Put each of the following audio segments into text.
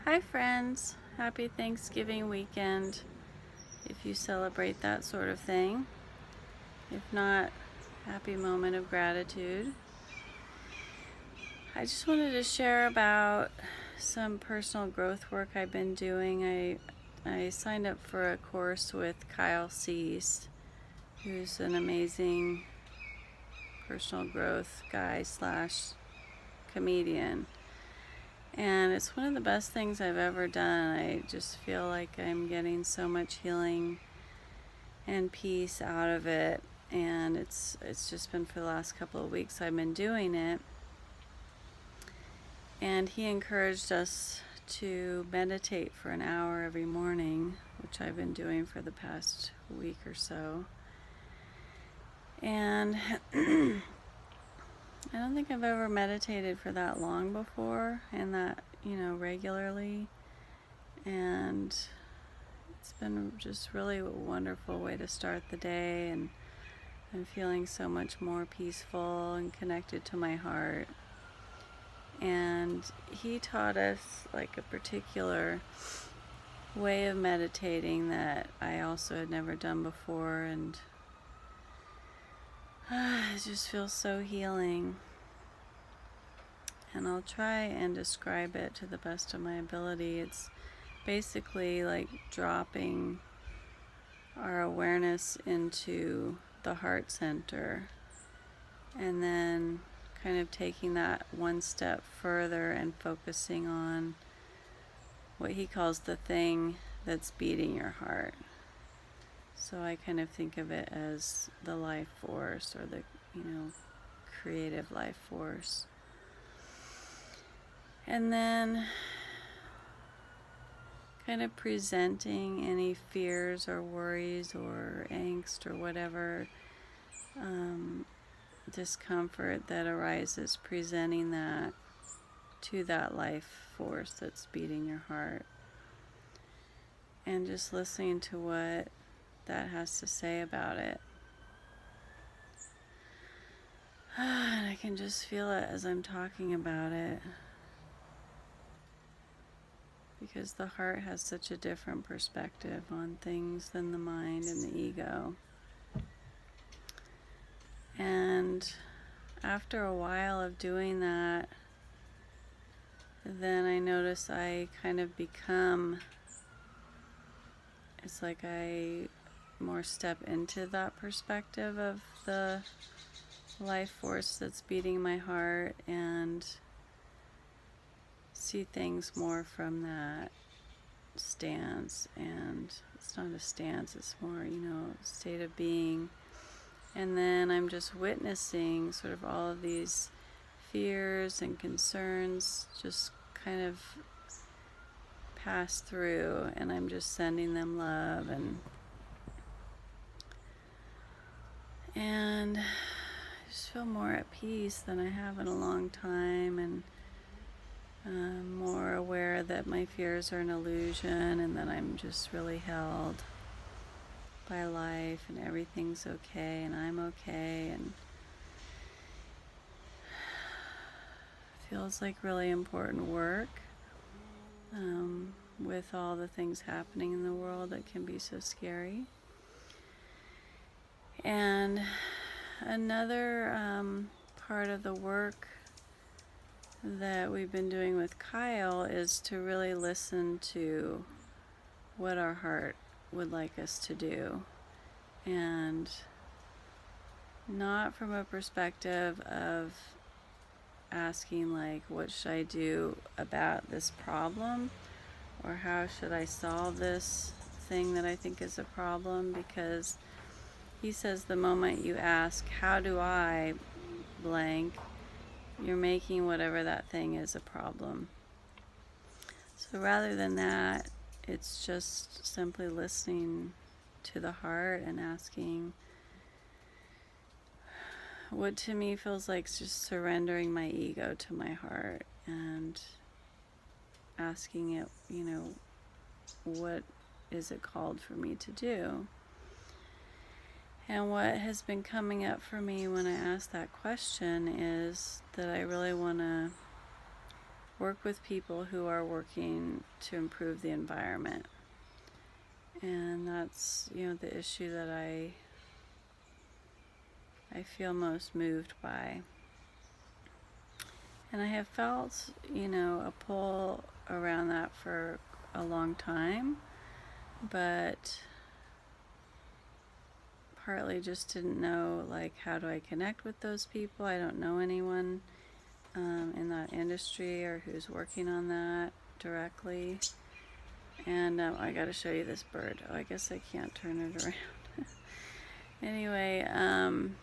Hi friends, happy Thanksgiving weekend if you celebrate that sort of thing. If not, happy moment of gratitude. I just wanted to share about some personal growth work I've been doing. I signed up for a course with Kyle Cease, who's an amazing personal growth guy slash comedian. And it's one of the best things I've ever done. I just feel like I'm getting so much healing and peace out of it. And it's just been for the last couple of weeks I've been doing it. And he encouraged us to meditate for an hour every morning, which I've been doing for the past week or so. And I don't think I've ever meditated for that long before, and that, regularly. And it's been just really a wonderful way to start the day, and I'm feeling so much more peaceful and connected to my heart. And he taught us like a particular way of meditating that I also had never done before, and it just feels so healing. And I'll try and describe it to the best of my ability. It's basically like dropping our awareness into the heart center, and then kind of taking that one step further and focusing on what he calls the thing that's beating your heart. So I kind of think of it as the life force, or the, creative life force. And then kind of presenting any fears or worries or angst or whatever discomfort that arises, presenting that to that life force that's beating your heart, and just listening to what that has to say about it. And I can just feel it as I'm talking about it, because the heart has such a different perspective on things than the mind and the ego. And after a while of doing that, then I notice I kind of become, it's like I more step into that perspective of the life force that's beating my heart, and see things more from that stance. And it's not a stance, it's more, state of being. And then I'm just witnessing sort of all of these fears and concerns just kind of pass through, and I'm just sending them love, and I just feel more at peace than I have in a long time, and more aware that my fears are an illusion, and that I'm just really held by life, and everything's okay, and I'm okay, and feels like really important work. With all the things happening in the world that can be so scary. And another part of the work that we've been doing with Kyle is to really listen to what our heart would like us to do, and not from a perspective of asking like, what should I do about this problem, or how should I solve this thing that I think is a problem, because he says the moment you ask, how do I blank, you're making whatever that thing is a problem. So rather than that, it's just simply listening to the heart and asking what to me feels like just surrendering my ego to my heart, and asking it, what is it called for me to do? And what has been coming up for me when I ask that question is that I really want to work with people who are working to improve the environment. And that's, the issue that I feel most moved by. And I have felt, a pull around that for a long time, but partly just didn't know, like, how do I connect with those people? I don't know anyone in that industry or who's working on that directly. And I got to show you this bird. Oh, I guess I can't turn it around. Anyway, and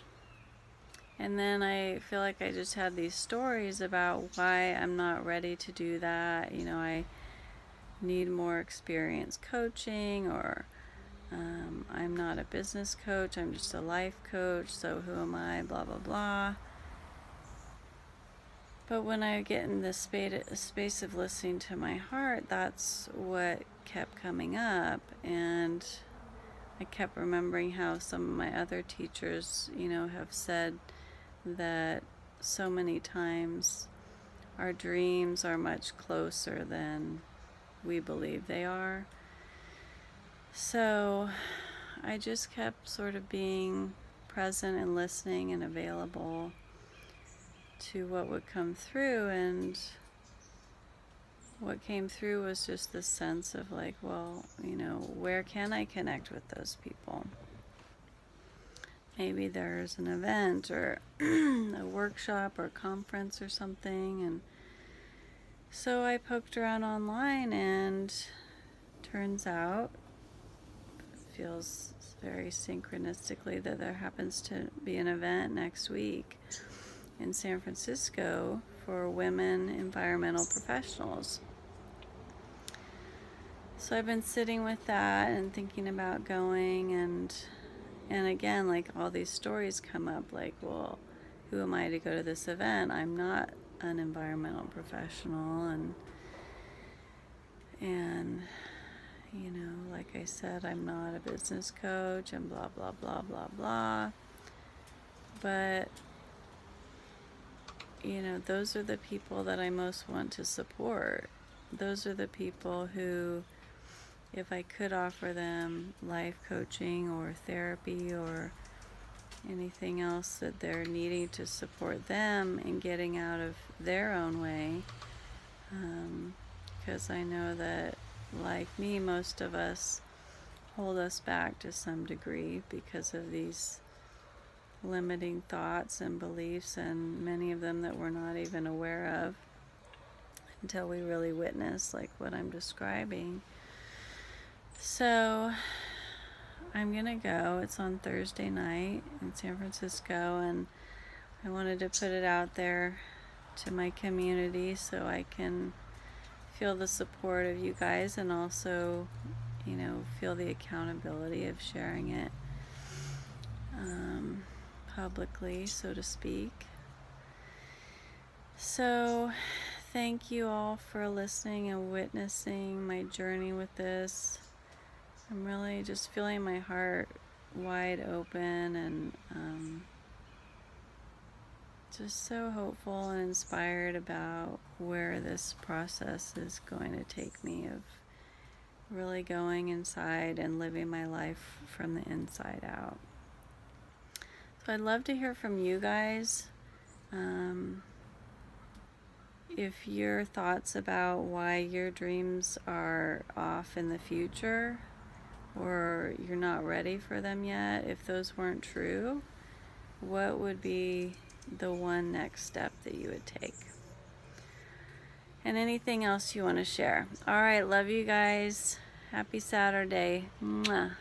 then I feel like I just had these stories about why I'm not ready to do that. I need more experience coaching, or I'm not a business coach, I'm just a life coach, so who am I, blah, blah, blah. But when I get in this space of listening to my heart, that's what kept coming up. And I kept remembering how some of my other teachers, have said that so many times our dreams are much closer than we believe they are. So I just kept sort of being present and listening and available to what would come through, and what came through was just this sense of like, well, where can I connect with those people? Maybe there's an event or a workshop or a conference or something. And so I poked around online, and turns out, it feels very synchronistically, that there happens to be an event next week in San Francisco for women environmental professionals. So I've been sitting with that and thinking about going, and again, like, all these stories come up, like, well, who am I to go to this event? I'm not an environmental professional, and like I said, I'm not a business coach, and blah, blah, blah, blah, blah. But those are the people that I most want to support. Those are the people who, if I could offer them life coaching or therapy or anything else that they're needing to support them in getting out of their own way, because I know that, like me, most of us hold us back to some degree because of these limiting thoughts and beliefs, and many of them that we're not even aware of until we really witness, like what I'm describing. So I'm gonna go. It's on Thursday night in San Francisco, and I wanted to put it out there to my community so I can feel the support of you guys, and also feel the accountability of sharing it publicly, so to speak. So thank you all for listening and witnessing my journey with this. I'm really just feeling my heart wide open, and just so hopeful and inspired about where this process is going to take me, of really going inside and living my life from the inside out. So I'd love to hear from you guys. If your thoughts about why your dreams are off in the future, or you're not ready for them yet, if those weren't true, what would be the one next step that you would take? And anything else you want to share. All right, love you guys. Happy Saturday. Mwah.